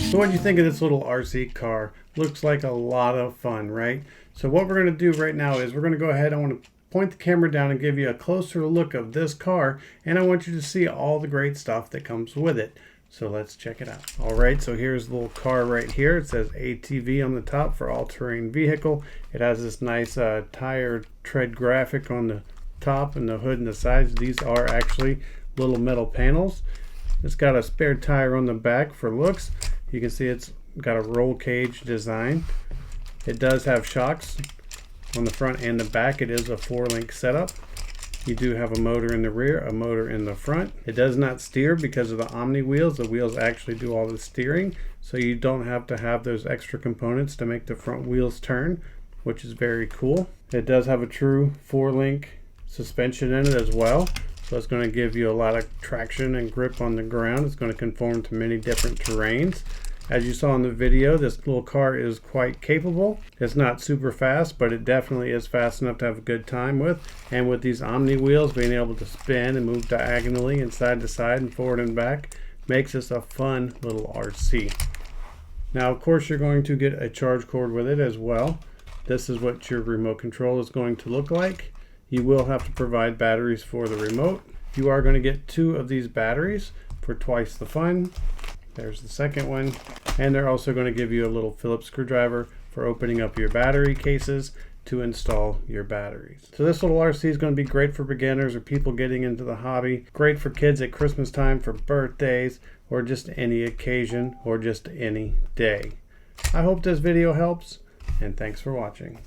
So what do you think of this little RC car? Looks like a lot of fun, right? So what we're going to do right now is we're going to go ahead. I want to point the camera down and give you a closer look of this car, and I want you to see all the great stuff that comes with it. So let's check it out. All right, so here's the little car right here. It says ATV on the top for all-terrain vehicle. It has this nice tire tread graphic on the top and the hood and the sides. These are actually little metal panels. It's got a spare tire on the back for looks. You can see it's got a roll cage design. It does have shocks on the front and the back. It is a 4-link setup. You do have a motor in the rear, a motor in the front. It does not steer because of the Omni wheels. The wheels actually do all the steering, so you don't have to have those extra components to make the front wheels turn, which is very cool. It does have a true 4-link suspension in it as well. So it's going to give you a lot of traction and grip on the ground. It's going to conform to many different terrains. As you saw in the video, this little car is quite capable. It's not super fast, but it definitely is fast enough to have a good time with. And with these Omni wheels, being able to spin and move diagonally and side to side and forward and back makes this a fun little RC. Now, of course, you're going to get a charge cord with it as well. This is what your remote control is going to look like. You will have to provide batteries for the remote. You are going to get 2 of these batteries for twice the fun. There's the second one. And they're also going to give you a little Phillips screwdriver for opening up your battery cases to install your batteries. So this little RC is going to be great for beginners or people getting into the hobby. Great for kids at Christmas time, for birthdays, or just any occasion, or just any day. I hope this video helps, and thanks for watching.